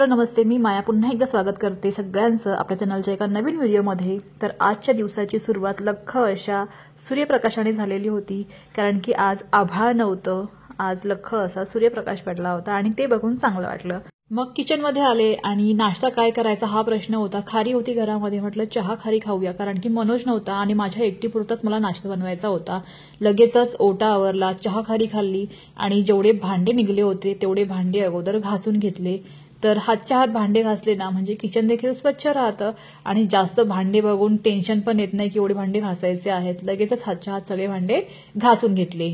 Hello नमस्ते, मी माया पुन्हा एकदा स्वागत करते सगळ्यांचं आपल्या चॅनलच्या एका नवीन व्हिडिओमध्ये। तर आजच्या दिवसाची सुरुवात लख्ख अशा सूर्यप्रकाशाने झालेली होती, कारण की आज आभाळ नव्हतं, आज लख्ख असा सूर्यप्रकाश पडला होता आणि ते बघून चांगलं वाटलं। मग किचनमध्ये आले आणि नाश्ता काय करायचा हा प्रश्न होता। खारी होती घरामध्ये, म्हटलं चहा खारी खाऊया, कारण की मनोज नव्हता आणि माझ्या एकटीपुरताच मला नाश्ता बनवायचा होता। लगेचच ओटा आवरला, चहा खारी खाल्ली आणि जेवढे भांडे निघले होते तेवढे भांडे अगोदर घासून घेतले। तर हातच्या हात भांडे घासले ना म्हणजे किचन देखील स्वच्छ राहतं आणि जास्त भांडे बघून टेन्शन पण येत नाही की एवढे भांडे घासायचे आहेत। लगेचच हातच्या हात सगळे भांडे घासून घेतले।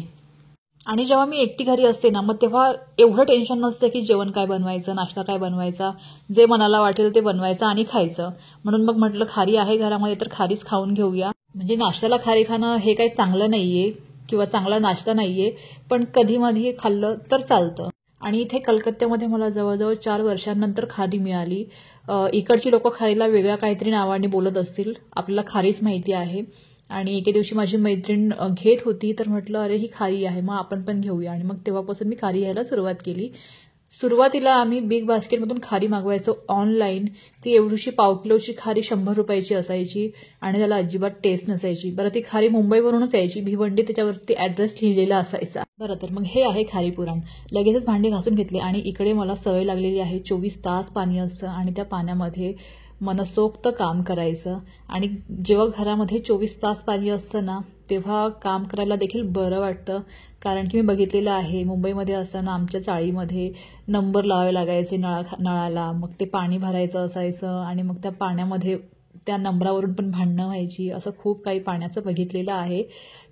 आणि जेव्हा मी एकटी घरी असते ना, मग तेव्हा एवढं टेन्शन नसतं की जेवण काय बनवायचं, नाश्ता काय बनवायचा, जे मनाला वाटेल ते बनवायचं आणि खायचं। म्हणून मग म्हटलं खारी आहे घरामध्ये तर खारीच खाऊन घेऊया। म्हणजे नाश्त्याला खारी खाणं हे काही चांगलं नाहीये किंवा चांगला नाश्ता नाहीये, पण कधी मधी खाल्लं तर चालतं। आणि इथे कलकत्त्यामध्ये मला जवळजवळ 4 वर्षांनंतर खारी मिळाली। इकडची लोक खारीला वेगळ्या काहीतरी नावाने बोलत असतील, आपल्याला खारीच माहिती आहे। आणि एके दिवशी माझी मैत्रीण घेत होती तर म्हटलं अरे ही खारी आहे, मग आपण पण घेऊया। आणि मग तेव्हापासून मी खारी घ्यायला सुरुवात केली। सुरुवातीला आम्ही बिग बास्केटमधून खारी मागवायचो ऑनलाईन। ती एवढीशी पाव किलोची खारी 100 रुपयाची असायची आणि त्याला अजिबात टेस्ट नसायची। बरं, ती खारी मुंबईवरूनच यायची, भिवंडी त्याच्यावरती ॲड्रेस लिहिलेला असायचा। बरं, तर मग हे आहे खारी पुराण। लगेचच भांडी घासून घेतले आणि इकडे मला सवय लागलेली आहे 24 तास पाणी असतं आणि त्या पाण्यामध्ये मनसोक्त काम करायचं। आणि जेव्हा घरामध्ये 24 तास पाणी असतं ना, तेव्हा काम करायला देखील बरं वाटतं, कारण की मी बघितलेलं आहे मुंबईमध्ये असताना आमच्या चाळीमध्ये नंबर लावावे लागायचे नळाला, मग ते पाणी भरायचं असायचं आणि मग त्या पाण्यामध्ये त्या नंबरावरून पण भांडणं व्हायची। असं खूप काही पाण्याचं बघितलेलं आहे।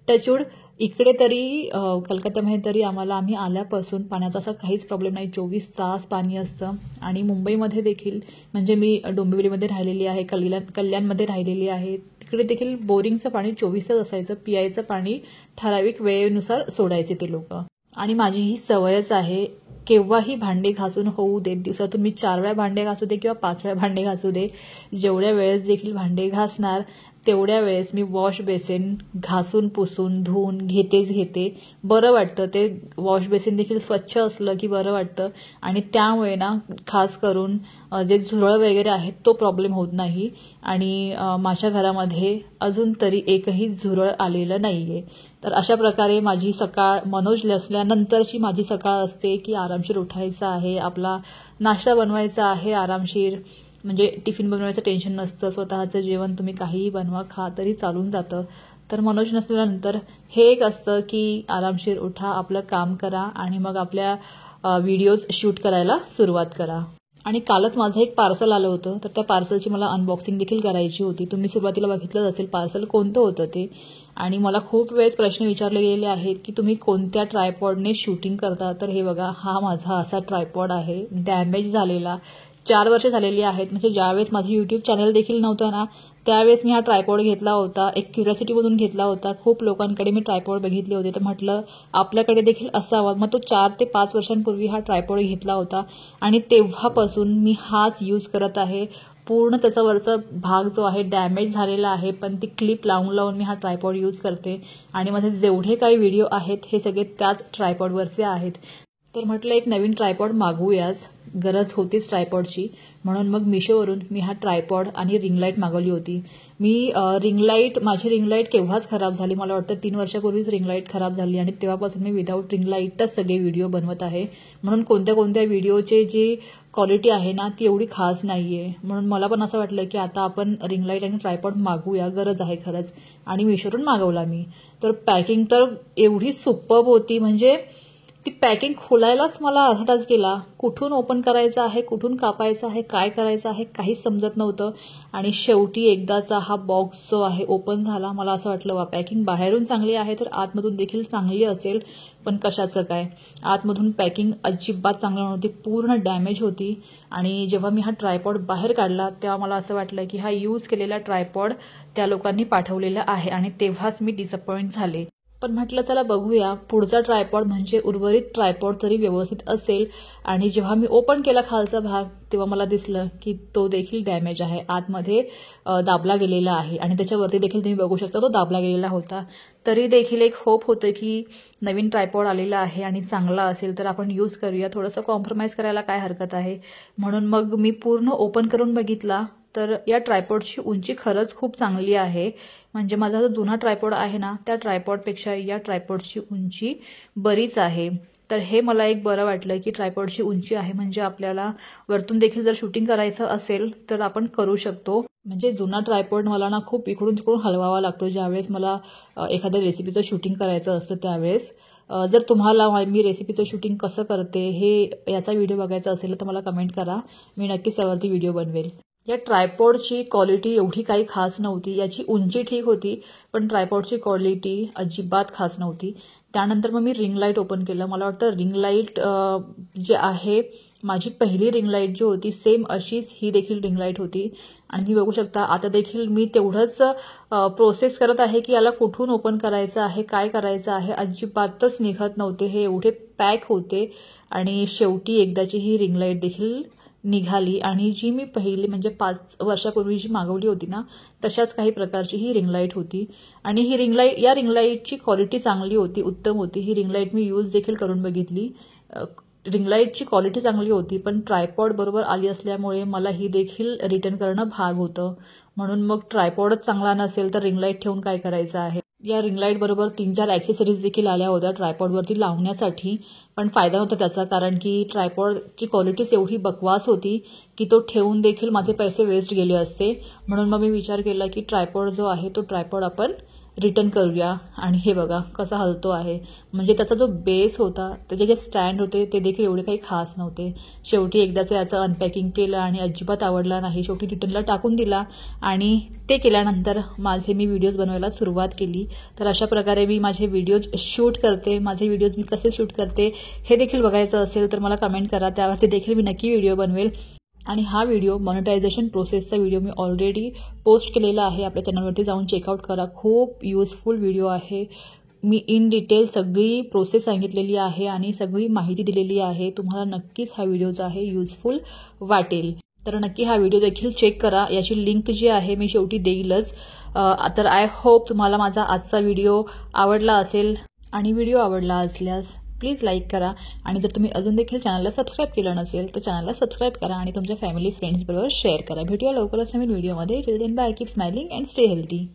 टचवूड इकडे तरी कलकत्त्यामध्ये तरी आम्ही आल्यापासून पाण्याचा असा काहीच प्रॉब्लेम नाही, 24 तास पाणी असतं। आणि मुंबईमध्ये देखील, म्हणजे मी डोंबिवलीमध्ये राहिलेली आहे, कल्याणमध्ये राहिलेली आहे, तिकडे देखील बोरिंगचं पाणी 24 तास असायचं। पियायचं पाणी ठराविक वेळेनुसार सोडायचे ते लोक। आणि माझी ही सवयच आहे, केव्हाही भांडे घासून होऊ देत, दिवसातून मी 4 वेळा भांडे घासू दे किंवा 5 वेळा भांडे घासू दे, जेवढ्या वेळेस देखील भांडे घासणार तेवढ्या वेळेस मी वॉश बेसिन घासून पुसून धुवून घेते। बरं वाटतं, ते वॉश बेसिन देखील स्वच्छ असलं की बरं वाटतं। आणि त्यामुळे ना खास करून जे झुरळ वगैरे आहेत तो प्रॉब्लेम होत नाही। आणि माझ्या घरामध्ये अजून तरी एकही झुरळ आलेलं नाहीये। तर अशा प्रकारे माझी सकाळ, मनोज नसल्यानंतरची माझी सकाळ असते की आरामशीर उठायचं आहे, आपला नाश्ता बनवायचा आहे आरामशीर, म्हणजे टिफिन बनवायचं टेन्शन नसतं, स्वतःचं जेवण तुम्ही काहीही बनवा खा तरी चालून जातं। तर मनोज नसल्यानंतर हे एक असतं की आरामशीर उठा, आपलं काम करा आणि मग आपल्या व्हिडिओज शूट करायला सुरुवात करा। आणि कालच माझं एक पार्सल आलं होतं, तर त्या पार्सलची मला अनबॉक्सिंग देखील करायची होती। तुम्ही सुरुवातीला बघितलंच असेल पार्सल कोणतं होतं ते। आणि मला खूप वेळेस प्रश्न विचारले गेलेले आहेत की तुम्ही कोणत्या ट्रायपॉडने शूटिंग करता, तर हे बघा, हा माझा असा ट्रायपॉड आहे, डॅमेज झालेला, 4 वर्ष झालेली आहेत। म्हणजे ज्यावेळेस माझं यूट्यूब चॅनल देखील नव्हतं ना, त्यावेळेस मी हा ट्रायपॉड घेतला होता, एक क्युरिओसिटीमधून घेतला होता। खूप लोकांकडे मी ट्रायपॉड बघितले होते, तर म्हटलं आपल्याकडे देखील असावा। मग तो 4 ते 5 वर्षांपूर्वी हा ट्रायपॉड घेतला होता आणि तेव्हापासून मी हाच यूज करत आहे। पूर्ण त्याचा वरचा भाग जो आहे डॅमेज झालेला आहे, पण ती क्लिप लावून मी हा ट्रायपॉड यूज करते। आणि माझे जेवढे काही व्हिडिओ आहेत हे सगळे त्याच ट्रायपॉडवरचे आहेत। तर म्हटलं एक नवीन ट्रायपॉड मागवूयाच, गरज होतीच ट्रायपॉडची। म्हणून मग मिशोवरून मी हा ट्रायपॉड आणि रिंग लाईट मागवली होती। माझी रिंग लाईट केव्हाच खराब झाली, मला वाटतं 3 वर्षापूर्वीच रिंग लाईट खराब झाली आणि तेव्हापासून मी विदाऊट रिंग लाईटच सगळे व्हिडिओ बनवत आहे। म्हणून कोणत्या व्हिडिओची जी क्वालिटी आहे ना ती एवढी खास नाहीये। म्हणून मला पण असं वाटलं की आता आपण रिंग लाईट आणि ट्रायपॉड मागवूया, गरज आहे खरंच। आणि मिशोवरून मागवला मी। तर पॅकिंग तर एवढी सुपर्ब होती, म्हणजे ती पॅकिंग खोलायलाच मला अर्धा तास गेला। कुठून ओपन करायचं आहे, कुठून कापायचं आहे, काय करायचं आहे काहीच समजत नव्हतं। आणि शेवटी एकदाचा हा बॉक्स जो आहे ओपन झाला, मला असं वाटलं वा पॅकिंग बाहेरून चांगली आहे तर आतमधून देखील चांगली असेल, पण कशाचं काय, आतमधून पॅकिंग अजिबात चांगली नव्हती, पूर्ण डॅमेज होती। आणि जेव्हा मी हा ट्रायपॉड बाहेर काढला तेव्हा मला असं वाटलं की हा यूज केलेला ट्रायपॉड त्या लोकांनी पाठवलेला आहे आणि तेव्हाच मी डिसअपॉइंट झाले। पण म्हटलं चला बघूया पुढचा ट्रायपॉड म्हणजे उर्वरित ट्रायपॉड तरी व्यवस्थित असेल. आणि जेव्हा मी ओपन केला खालचा भाग तेव्हा मला दिसलं की तो देखील डॅमेज आहे, आतमध्ये दाबला गेलेला आहे आणि त्याच्यावरती देखील तुम्ही बघू शकता तो दाबला गेलेला होता. तरी देखील एक होप होतं की नवीन ट्रायपॉड आलेला आहे आणि चांगला असेल तर आपण यूज करूया, थोडंसं कॉम्प्रोमाइज करायला काय हरकत आहे. म्हणून मग मी पूर्ण ओपन करून बघितला तर या ट्रायपॉडची उंची खरंच खूप चांगली आहे. म्हणजे माझा जो जुना ट्रायपॉड आहे ना त्या ट्रायपॉडपेक्षा या ट्रायपॉडची उंची बरीच आहे. तर हे मला एक बरं वाटलं की ट्रायपॉडची उंची आहे म्हणजे आपल्याला वरतून देखील जर शूटिंग करायचं असेल तर आपण करू शकतो. म्हणजे जुना ट्रायपॉड मला ना खूप इकडून तिकडून हलवावा लागतो ज्यावेळेस मला एखाद्या रेसिपीचं शूटिंग करायचं असतं त्यावेळेस. जर तुम्हाला मी रेसिपीचं शूटिंग कसं करते हे याचा व्हिडिओ बघायचा असेल तर मला कमेंट करा, मी नक्कीच त्यावरती व्हिडिओ बनवेल. या ट्रायपॉडची क्वालिटी एवढी काही खास नव्हती, याची उंची ठीक होती पण ट्रायपॉडची क्वालिटी अजिबात खास नव्हती. त्यानंतर मग मी रिंग लाईट ओपन केलं. मला वाटतं रिंग लाईट जे आहे माझी पहिली रिंग लाईट जी होती सेम अशीच ही देखील रिंग लाईट होती. आणि तुम्ही बघू शकता आता देखील मी तेवढंच प्रोसेस करत आहे की याला कुठून ओपन करायचं आहे, काय करायचं आहे, अजिबातच निघत नव्हते, हे एवढे पॅक होते. आणि शेवटी एकदाची ही रिंग लाईट देखील निघाली आणि जी मी पहिली म्हणजे 5 वर्षापूर्वी जी मागवली होती ना तशाच काही प्रकारची ही रिंग लाईट होती. आणि ही रिंग लाईट या रिंग लाईटची क्वालिटी चांगली होती, उत्तम होती. ही रिंग लाईट मी यूज देखील करून बघितली. रिंग लाईटची क्वालिटी चांगली होती पण ट्रायपॉड बरोबर आली असल्यामुळे मला ही देखील रिटर्न करणं भाग होतं. म्हणून मग ट्रायपॉडच चांगला नसेल तर रिंग लाईट ठेवून काय करायचं आहे. या रिंग लाईट बरोबर 3-4 ॲक्सेसरीज देखील आल्या होत्या ट्रायपॉडवरती लावण्यासाठी, पण फायदा नव्हता त्याचा कारण की ट्रायपॉडची क्वालिटीच एवढी बकवास होती की तो ठेवून देखील माझे पैसे वेस्ट गेले असते. म्हणून मग मी विचार केला की ट्रायपॉड जो आहे तो ट्रायपॉड आपण रिटर्न करूया. आणि हे बघा कसा हलतो आहे. म्हणजे त्याचा जो बेस होता त्याचे जे स्टँड होते ते देखील एवढे काही खास नव्हते. शेवटी एकदाचं याचं अनपॅकिंग केलं आणि अजिबात आवडला नाही, शेवटी रिटर्नला टाकून दिला. आणि ते केल्यानंतर मी व्हिडिओज बनवायला सुरुवात केली. तर अशा प्रकारे मी माझे व्हिडिओज शूट करते. माझे व्हिडिओज मी कसे शूट करते हे देखील बघायचं असेल तर मला कमेंट करा, त्यावरती देखील मी नक्की व्हिडिओ बनवेल. आणि हा व्हिडिओ मॉनिटायझेशन प्रोसेसचा व्हिडिओ मी ऑलरेडी पोस्ट केलेला आहे, आपल्या चॅनलवरती जाऊन चेकआउट करा. खूप युजफुल व्हिडिओ आहे. मी इन डिटेल सगळी प्रोसेस सांगितलेली आहे आणि सगळी माहिती दिलेली आहे. तुम्हाला नक्कीच हा व्हिडिओ जो आहे युजफुल वाटेल. तर नक्की हा व्हिडिओ देखील चेक करा. याची लिंक जी आहे मी शेवटी देईलच. तर आय होप तुम्हाला माझा आजचा व्हिडिओ आवडला असेल. आणि व्हिडिओ आवडला असल्यास प्लीज लाईक करा. आणि जर तुम्ही अजून देखील चॅनलला सबस्क्राईब केलं नसेल तर चॅनलला सबस्क्राईब करा आणि तुमच्या फॅमिली फ्रेंड्सबरोबर शेअर करा. भेटूया लवकरच नवीन व्हिडिओमध्ये. Till then bye, keep smiling and stay healthy.